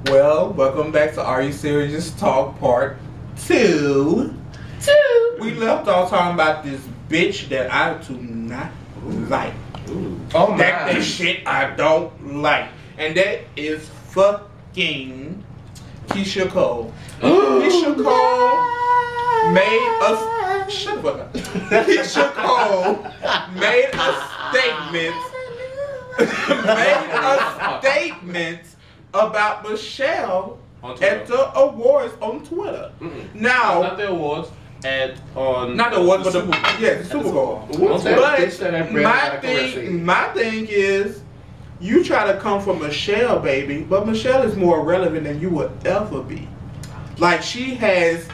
Well, welcome back to Are You Serious Talk Part 2. We left off talking about this bitch that I do not like. Oh my. That shit I don't like. And that is fucking Keisha Cole. Keisha Cole made us... Shut the fuck up. Keisha Cole made a statement about Michelle at the awards on Twitter. Now, not the awards. Not the awards, but the Super Bowl. But my thing is, you try to come for Michelle, baby, but Michelle is more relevant than you would ever be. Like she's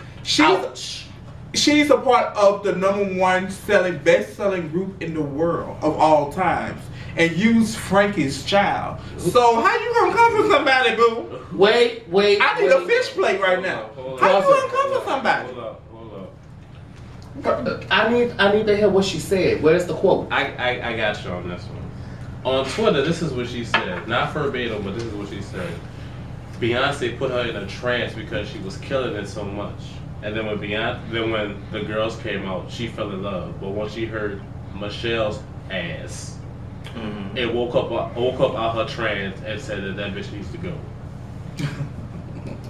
a part of the #1 best-selling group in the world of all times. And use Frankie's child. So how you gonna come for somebody, boo? Wait. I need a fish plate right now. How you gonna come for somebody? Hold up. I need to hear what she said. Where's the quote? I got you on this one. On Twitter, this is what she said. Not verbatim, but this is what she said. Beyonce put her in a trance because she was killing it so much. And then when the girls came out, she fell in love. But once she heard Michelle's ass, it woke up out her trance and said that bitch needs to go.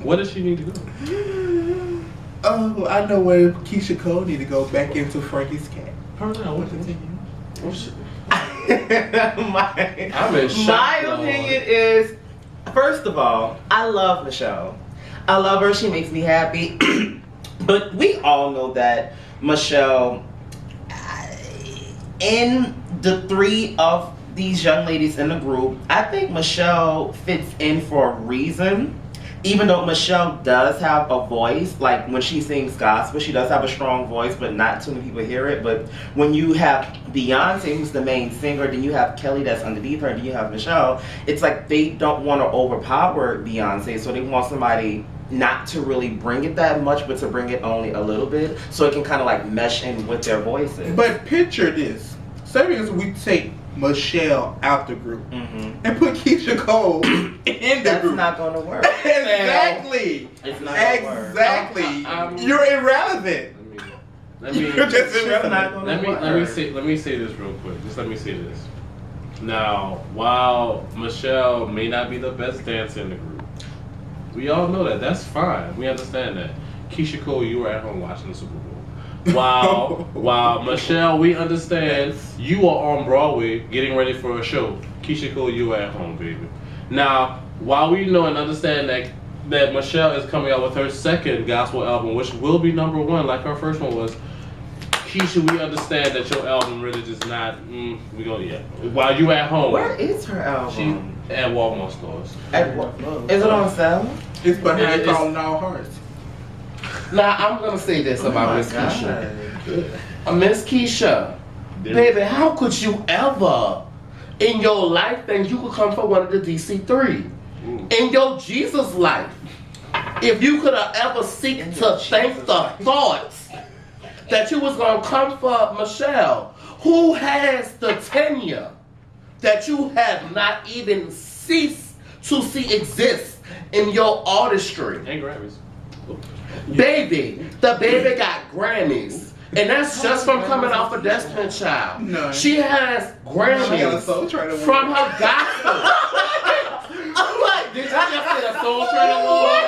Where does she need to go? Oh, I know where Keisha Cole need to go back into Frankie's cat. My opinion is, first of all, I love Michelle. I love her. She makes me happy. But we all know that Michelle, in the three of these young ladies in the group, I think Michelle fits in for a reason. Even though Michelle does have a voice, like when she sings gospel, she does have a strong voice, but not too many people hear it. But when you have Beyonce, who's the main singer, then you have Kelly that's underneath her, and then you have Michelle, it's like they don't want to overpower Beyonce, so they want somebody not to really bring it that much, but to bring it only a little bit, so it can kind of like mesh in with their voices. But picture this. Say as we take Michelle out the group and put Keisha Cole in the That's group. not going to work. Exactly. It's not going to work. Exactly. You're irrelevant. You're just irrelevant. Let me say this real quick. Just let me say this. Now, while Michelle may not be the best dancer in the group, we all know that. That's fine. We understand that. Keisha Cole, you were at home watching the Super Bowl. While Michelle, we understand you are on Broadway getting ready for a show. Keisha Cole, you are at home, baby. Now, while we know and understand that Michelle is coming out with her second gospel album, which will be #1 like her first one was, Keisha, we understand that your album really just not. While you at home, Where is her album? She at Walmart stores. Is it on sale? It's behind Calling All Hearts. Now I'm gonna say this about Miss Keisha. Miss Keisha, baby, how could you ever in your life think you could come for one of the DC3? In your Jesus life, if you could have ever seek to think the thoughts that you was gonna come for Michelle, who has the tenure that you have not even ceased to see exist in your artistry. And Grammys. Baby, the baby got Grammys. And that's just from coming off of Destiny's Child. No. She has Grammys from her gospel. I'm like, did you just say the Soul Train award?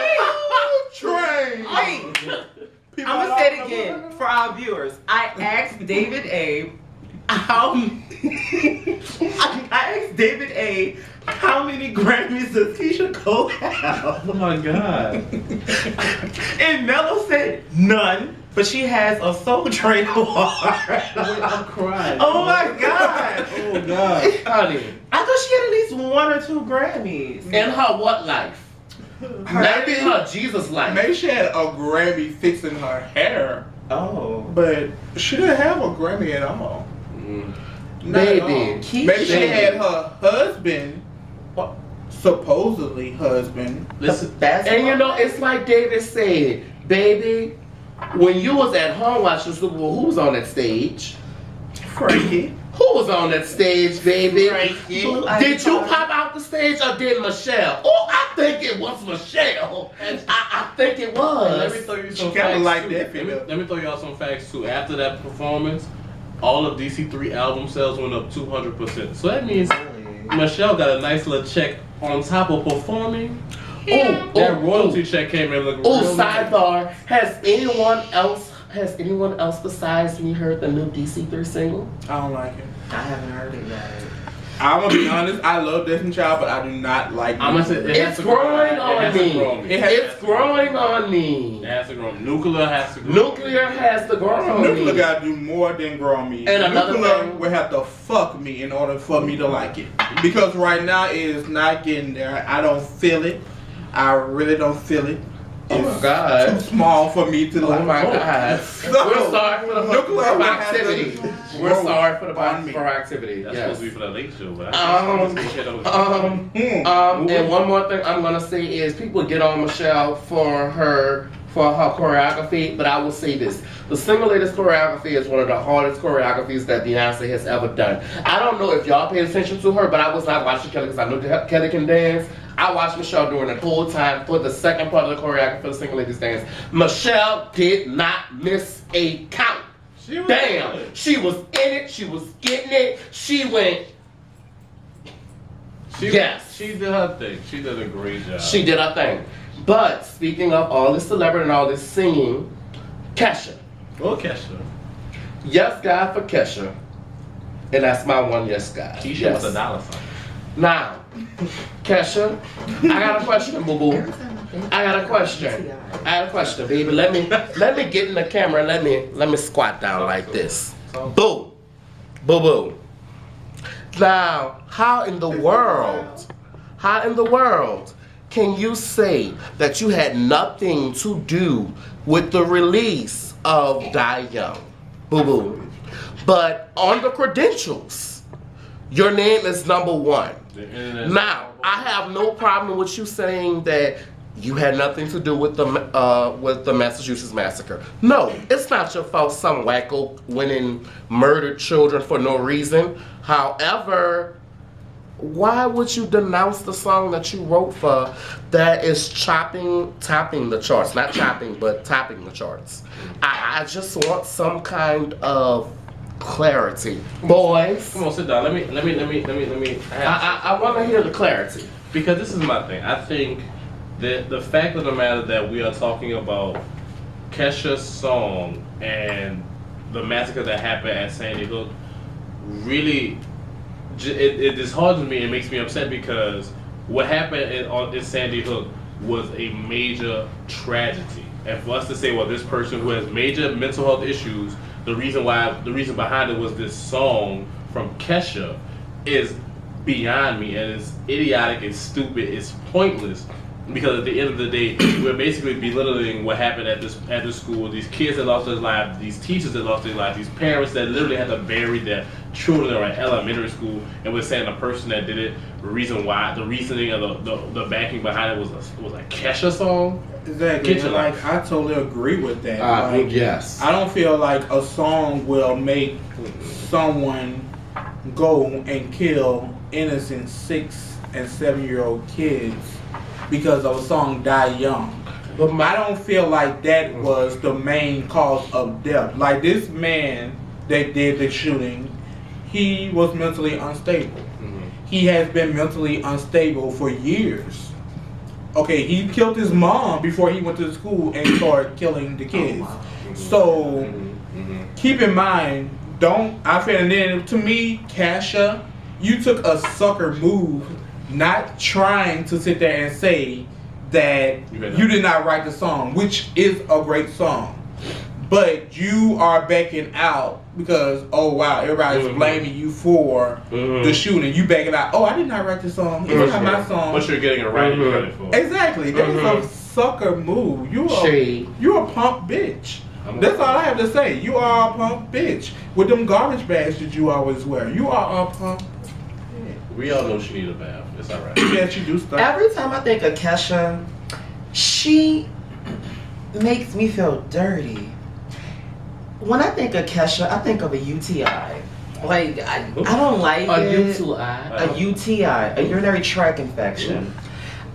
I'm gonna say it again for our viewers. I asked David A. How many Grammys does Keisha Cole have? Oh my God. And Mello said none, but she has a Soul Train award. I'm crying. Oh my God. Oh God. Honey, I thought she had at least 1 or 2 Grammys. in her what life? Maybe her Jesus life. Maybe she had a Grammy fixing her hair, Oh. but she didn't have a Grammy at all. Not at all. Baby, Maybe she had her husband, supposedly husband. Listen, and you know, it's like David said, baby, when you was at home watching Super Bowl, who was on that stage? Frankie. Who was on that stage, baby? Frankie. Did you pop out the stage or did Michelle? Oh, I think it it was Michelle. I think it was. Let me throw you some She kinda facts like too. that female. Let me throw y'all some facts too. After that performance, all of DC3 album sales went up 200%. So that means Michelle got a nice little check on top of performing. That royalty check came in looking real nice. Sidebar. Has anyone else besides me heard the new DC3 single? I don't like it. I haven't heard it yet. I'm gonna be honest. I love Destiny Child, but I do not like. I'm gonna say It's growing on me. It's growing on me. It has to grow. Nuclear has to grow. Nuclear has to grow on Nuclear me. gotta do more than grow on me. And another Nuclear thing- will have to fuck me in order for me to like it. Because right now it is not getting there. I don't feel it. I really don't feel it. Oh my It's God. too small for me to like. Oh my God. So, We're sorry for the Nuclear will have activity. to We're grow sorry for the on me. activity. That's Yes. supposed to be for the late show, but And one more thing I'm gonna say is people get on Michelle for her choreography, but I will say this: the single latest choreography is one of the hardest choreographies that Beyonce has ever done. I don't know if y'all paid attention to her, but I was not watching Kelly because I know that Kelly can dance. I watched Michelle during the whole time for the second part of the choreography for the single ladies dance. Michelle did not miss a count. She was Damn, good. she was in it. She was getting it. She went. Yes. She did her thing. She did a great job. She did her thing. But speaking of all this celebrity and all this singing, Kesha. Well, Kesha. Yes, God for Kesha. And that's my one yes, God. Keisha Yes. with a dollar sign. Now, Kesha, I got a question, boo boo. I got a question, baby. Let me get in the camera. Let me squat down like this. Boo, boo boo. Now, how in the world can you say that you had nothing to do with the release of Die Young, boo boo? But on the credentials, your name is number one. Now, I have no problem with you saying that you had nothing to do with the Massachusetts massacre. No, it's not your fault some wacko went and murdered children for no reason. However, why would you denounce the song that you wrote for that is topping the charts? Not chopping, but topping the charts. I just want some kind of clarity. Boys. Come on, sit down. Let me. I want to hear the clarity. Because this is my thing. I think that the fact of the matter that we are talking about Kesha's song and the massacre that happened at Sandy Hook really it disheartens me and makes me upset because what happened in Sandy Hook was a major tragedy. And for us to say, well, this person who has major mental health issues, the reason behind it was this song from Kesha is beyond me, and it's idiotic, it's stupid, it's pointless. Because at the end of the day, we're basically belittling what happened at this school. These kids that lost their lives, these teachers that lost their lives, these parents that literally had to bury their children in elementary school, and we're saying the person that did it, the reasoning of the backing behind it was a Kesha song. Exactly. Get your Like life. I totally agree with that. Yes. I don't feel like a song will make someone go and kill innocent 6 and 7-year-old kids because of a song Die Young. But I don't feel like that was the main cause of death. Like this man that did the shooting, he was mentally unstable. He has been mentally unstable for years. Okay, he killed his mom before he went to the school and started killing the kids. So keep in mind, and then to me, Kesha, you took a sucker move not trying to sit there and say that you did not write the song, which is a great song. But you are backing out because, oh wow, everybody's blaming you for the shooting. You backing out, oh, I did not write the song. It's not my song. What you're getting a writing credit for. Exactly. That is a sucker move. You're a punk bitch. That's all I have to say. You are a punk bitch. With them garbage bags that you always wear. You are a punk bitch. We all know she need a bath. It's alright. Yes, you do stuff. Every time I think of Kesha, she makes me feel dirty. When I think of Kesha, I think of a UTI. Like, I don't like it. A UTI. A UTI, a urinary tract infection.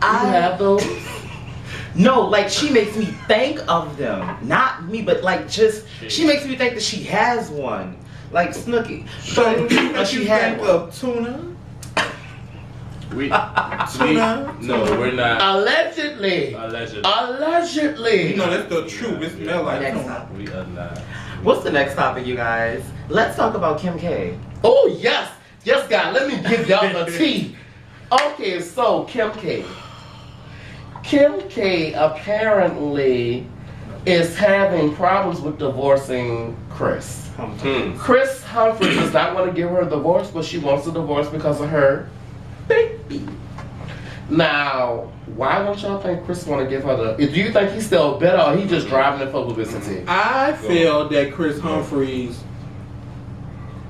You have those? No, like she makes me think of them. Not me, but like just she makes me think that she has one. Like Snooki. So But you she had think one. of tuna? No, we're not. Allegedly. Allegedly. You know that's the truth. It smells like Next tuna. topic. We are not. What's the next topic, you guys? Let's talk about Kim K. Oh, yes. Yes, God. Let me give y'all the tea. Okay, so Kim K. Kim K apparently is having problems with divorcing Chris. Chris Humphries does not want to give her a divorce, but she wants a divorce because of her baby. Now, why don't y'all think Chris want to give her the... Do you think he's still better or he just driving it for publicity? I feel that Chris Humphries,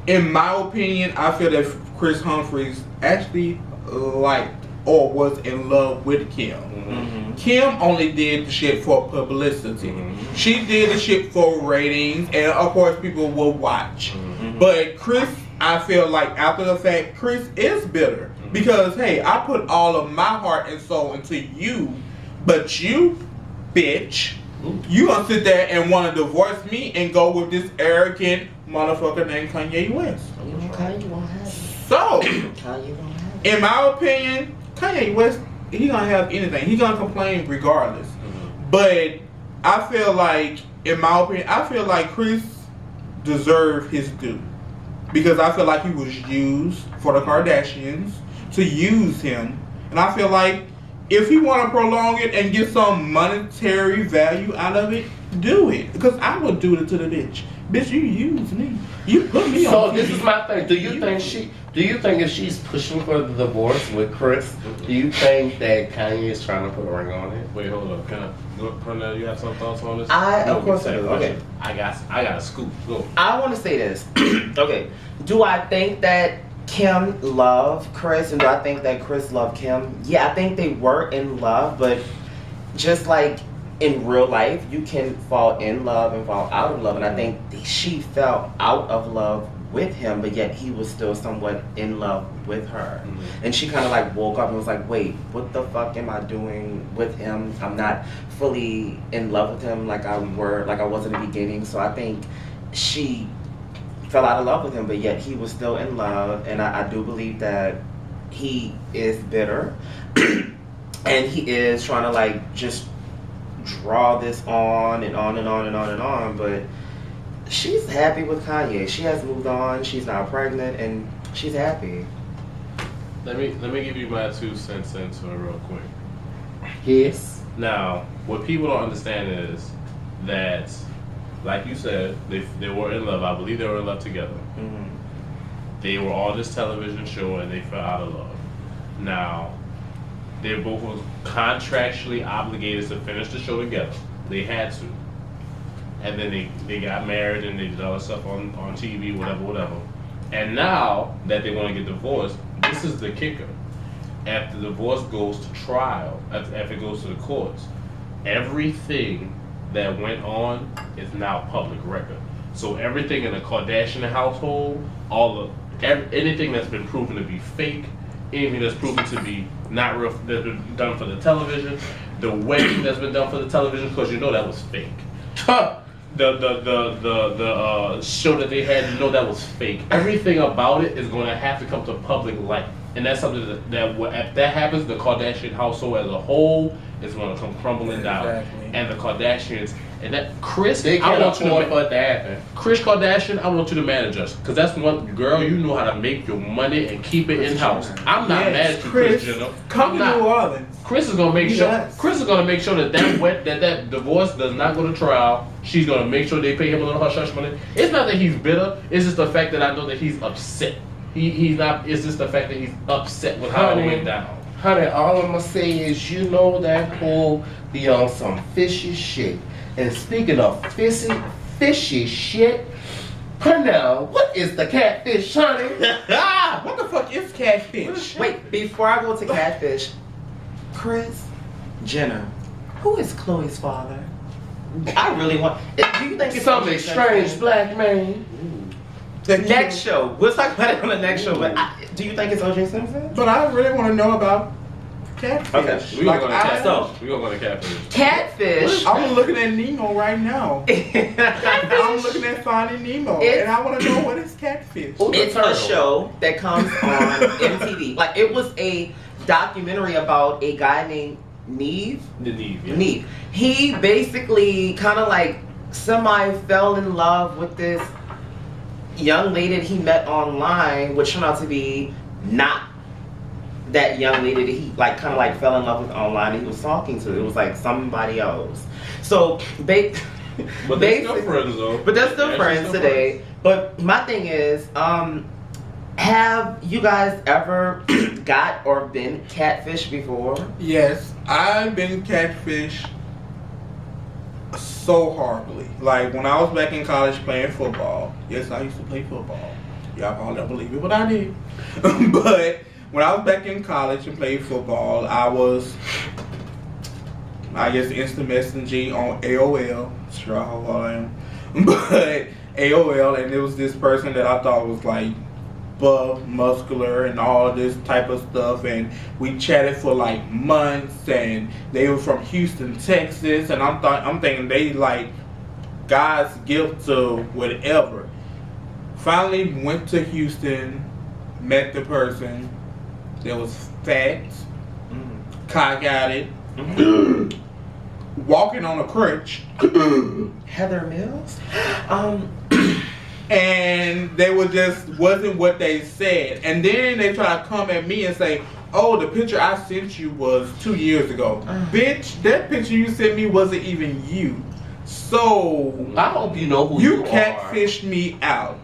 in my opinion, I feel that Chris Humphries actually liked or was in love with Kim. Kim only did the shit for publicity. She did the shit for ratings, and of course people will watch. But Chris, I feel like after the fact, Chris is bitter. Because, hey, I put all of my heart and soul into you, but you, bitch, you gonna sit there and want to divorce me and go with this arrogant motherfucker named Kanye West. Kanye won't have it. So, Kanye won't have it. in my opinion, Kanye West, he gonna have anything. He gonna complain regardless. But I feel like, in my opinion, I feel like Chris deserved his due. Because I feel like he was used for the Kardashians to use him. And I feel like if he want to prolong it and get some monetary value out of it, do it. Because I would do it to the bitch. Bitch, you use me. You put me on So TV. this is my thing. Do you think if she's pushing for the divorce with Chris, do you think that Kanye is trying to put a ring on it? Wait, hold up. Can I, Cornell, you have some thoughts on this? Of course I do. Okay. I got a scoop. Go. I want to say this. Okay. Do I think that Kim loved Chris and do I think that Chris loved Kim? Yeah, I think they were in love, but just like in real life, you can fall in love and fall out of love. And I think she fell out of love with him, but yet he was still somewhat in love with her. And she kind of like woke up and was like, wait, what the fuck am I doing with him? I'm not fully in love with him like I was in the beginning. So I think she fell out of love with him, but yet he was still in love. And I do believe that he is bitter and he is trying to like just draw this on and on and on and on and on, but she's happy with Kanye. She has moved on. She's now pregnant, and she's happy. Let me give you my 2 cents into it real quick. Yes. Now, what people don't understand is that, like you said, they were in love. I believe they were in love together. They were on this television show, and they fell out of love. Now, they both were contractually obligated to finish the show together. They had to. And then they got married and they did all that stuff on TV, whatever. And now that they want to get divorced, this is the kicker. After the divorce goes to trial, after it goes to the courts, everything that went on is now public record. So everything in the Kardashian household, anything that's been proven to be fake, anything that's proven to be not real, that's been done for the television, the wedding that's been done for the television, because you know that was fake. The show that they had, you know that was fake. Everything about it is going to have to come to public light, and that's something that if that happens, the Kardashian household as a whole is going to come crumbling down. Exactly. And the Kardashians and that Chris, They I can't want you to afford for it to happen. Kris Kardashian, I want you to manage us, because that's one girl, you know how to make your money and keep it in house. I'm not mad at you, Kris Jenner. Come I'm to not. New Orleans. Chris is gonna make sure. Yes. Chris is gonna make sure that divorce does not go to trial. She's gonna make sure they pay him a little hush hush money. It's not that he's bitter. It's just the fact that I know that he's upset. He's not. It's just the fact that he's upset with how it went down. Honey, all I'm gonna say is, you know that whole be on some fishy shit. And speaking of fishy shit, Pernell, what is the catfish, honey? What the fuck is catfish? Wait, before I go to catfish, Kris Jenner, who is Khloe's father? I really want. Do you think it's Some O.J. strange Simpson? black man. The Next show, we'll talk about it on the next show. But do you think it's O.J. Simpson? But I really want to know about catfish. Okay. We gonna go to Like, catfish. So- We gonna go to catfish. Catfish. I'm looking at Nemo right now. I'm looking at Finding Nemo, and I want to know what is catfish. It's a show that comes on MTV. Like, it was a documentary about a guy named Neve. The Neve. Yeah. Neve. He basically kind of like semi fell in love with this young lady that he met online, which turned out to be not that young lady that he like kind of like fell in love with online and he was talking to. It was like somebody else. So But they're still friends though. but they're still They're friends still today. But my thing is, have you guys ever got or been catfished before? Yes, I've been catfished so horribly. Like when I was back in college playing football. Yes, I used to play football. Y'all probably don't believe it, but I did. But when I was back in college and played football, I was, I guess, instant messaging on AOL. Sure how old I am. But AOL, and it was this person that I thought was like buff, muscular, and all this type of stuff. And we chatted for like months, and they were from Houston, Texas. And I'm thinking they like God's gift to whatever. Finally went to Houston, met the person. There was fat, cock-eyed, walking on a crutch. Heather Mills? And they were just wasn't what they said. And then they try to come at me and say, oh, the picture I sent you was 2 years ago. Bitch, that picture you sent me wasn't even you. So I hope you know who you you catfished me out.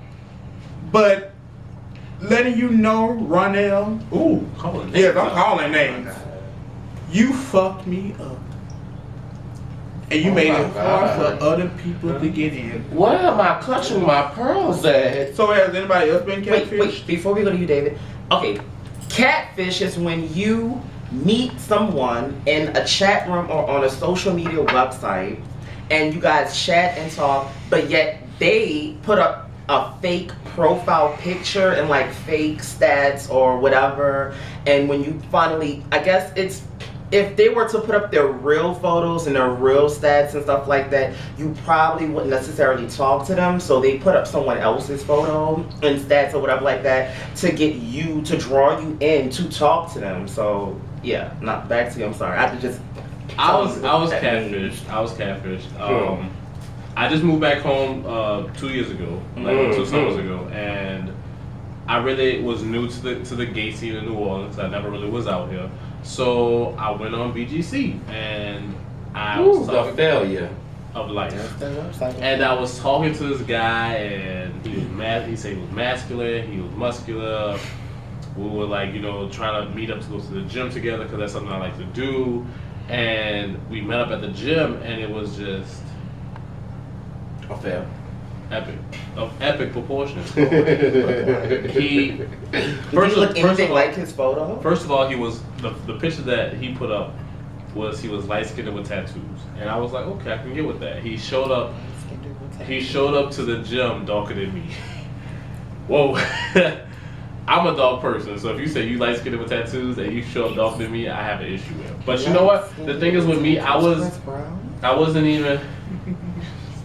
But letting you know, Ronell, Ooh, calling names. yes, I'm calling names. You fucked me up. And you Oh made my it hard God. for other people to get in. are. Where am I clutching my pearls at? So has anybody else been catfished? Wait, before we go to you, David. Okay, catfish is when you meet someone in a chat room or on a social media website and you guys chat and talk, but yet they put up a fake profile picture and like fake stats or whatever. And when you finally, I guess it's, if they were to put up their real photos and their real stats and stuff like that, you probably wouldn't necessarily talk to them. So they put up someone else's photo and stats or whatever like that to get you, to draw you in to talk to them. So yeah, not back to you. I'm sorry. I had to just. I was catfished. I was catfished. I just moved back home 2 years ago, like 2 summers ago, and I really was new to the gay scene in New Orleans. I never really was out here, so I went on BGC and I was The talking failure. of life. And I was talking to this guy, and he was he said he was masculine, he was muscular. We were like, trying to meet up to go to the gym together because that's something I like to do. And we met up at the gym, and it was just A fail. epic, of epic proportions. He Did he look anything like his photo? First of all, he was the picture that he put up was he was light skinned with tattoos, and I was like, okay, I can get with that. He showed up to the gym darker than me. Whoa. I'm a dark person, so if you say you light skinned with tattoos and you show up darker than me, I have an issue with. But you know what? The thing is with me, I wasn't even.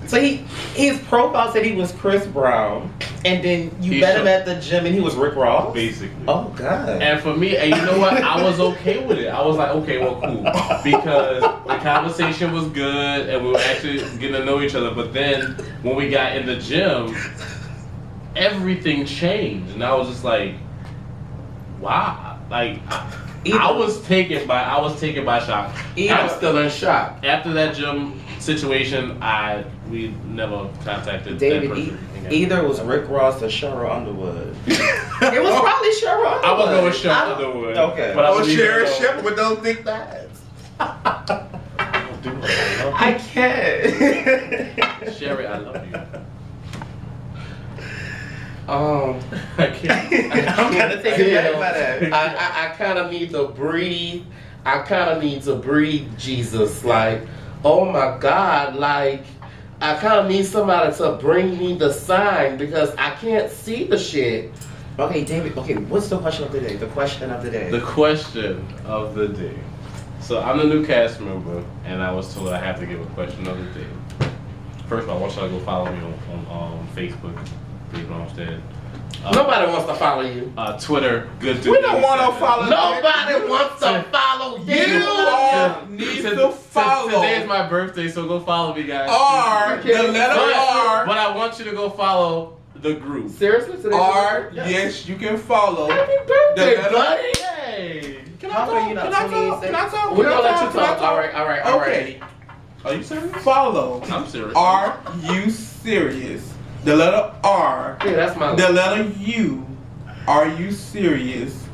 So his profile said he was Chris Brown, and then you He met showed- him at the gym and he was Rick Ross? Basically. Oh, God. And for me, and you know what? I was okay with it. I was like, okay, well, cool. Because the conversation was good and we were actually getting to know each other. But then when we got in the gym, everything changed. And I was just like, wow. Like, I was taken by shock. I'm still in shock. After that gym situation, we never contacted David, that person again. either it was Rick Ross or Cheryl Underwood. It was probably Cheryl Underwood. I was going with Cheryl Underwood. Okay. But I Oh, was leaving Sharon it alone. Shepherd with those big thighs. I can't. Sherry, I love you. I can't. I'm gonna take it back by that. I kind of need to breathe. I kind of need to breathe, Jesus. Like, oh my God. Like, I kind of need somebody to bring me the sign because I can't see the shit. Okay, David. Okay, what's the question of the day? The question of the day. The question of the day. So I'm the new cast member, and I was told I have to give a question of the day. First of all, I want y'all to go follow me on Facebook, Dave Armstead. Nobody wants to follow you. Twitter, good dude. We don't want to follow. Nobody wants to follow you. You all need to follow. Today's my birthday, so go follow me, guys. R, the letter R. But I want you to go follow the group. Seriously? Today? R, yes, you can follow. Happy The birthday, letter- buddy. Hey. Can How I old are talk? you now? Can I talk? 26? Can I talk? We're gonna let you Can I talk. All right. Okay. Are you serious? Follow. I'm serious. Are you serious? The letter R. Yeah, that's my. The letter U. Are you serious?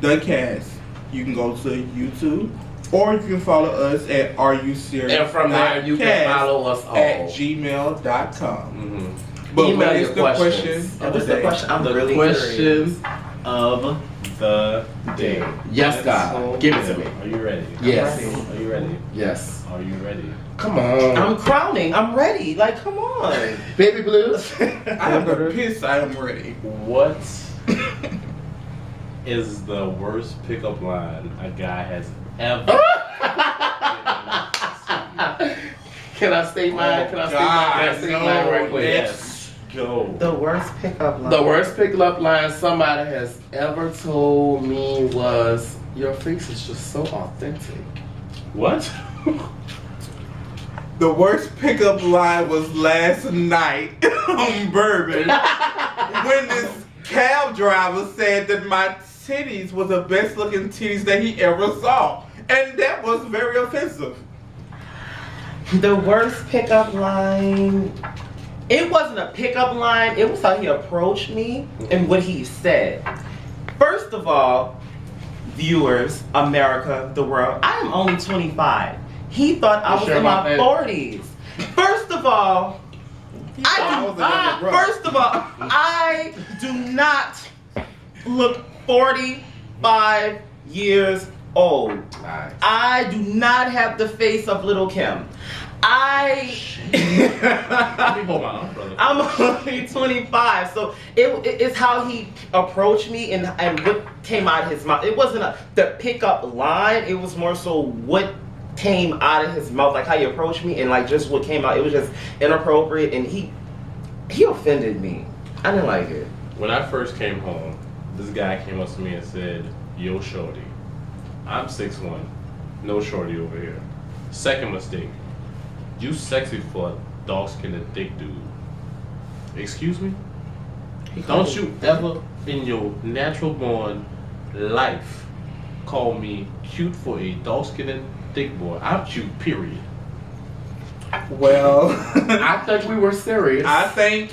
The cast. You can go to YouTube, or you can follow us at Are You Serious? And from there, you can follow us all. at gmail.com. Mm-hmm. But Email what is your the questions. question? And what's the question? I'm The really question curious. of the day. Yes, God. Give it to me. Are you ready? Yes. Are you ready? Yes. Are you ready? Come on. I'm crowning. I'm ready. Like, come on. Baby blues. I am the piss. I am ready. What is the worst pickup line a guy has ever? Can I state mine? Can I state mine? Can I state mine right quick? Yes. Go. The worst pickup line. The worst pickup line somebody has ever told me was, "Your face is just so authentic." What? The worst pickup line was last night on Bourbon when this cab driver said that my titties was the best looking titties that he ever saw. And that was very offensive. The worst pickup line. It wasn't a pickup line. It was how he approached me and what he said. First of all, viewers, America, the world, I am only 25. He thought I You was sure in about my that? 40s. First of all, I do not look 45 years old. Nice. I do not have the face of Little Kim. Let me hold my umbrella. I'm only 25, so it's how he approached me and what came out of his mouth. It wasn't the pickup line. It was more so what came out of his mouth, like how he approached me and like just what came out. It was just inappropriate, and he offended me. I didn't like it. When I first came home, this guy came up to me and said, "Yo, shorty, I'm 6'1", no shorty over here." Second mistake, you sexy for a dark-skinned thick dude. Excuse me? Don't you ever in your natural born life call me cute for a dark-skinned thick boy. I'm cute, period. Well, I think we were serious. I think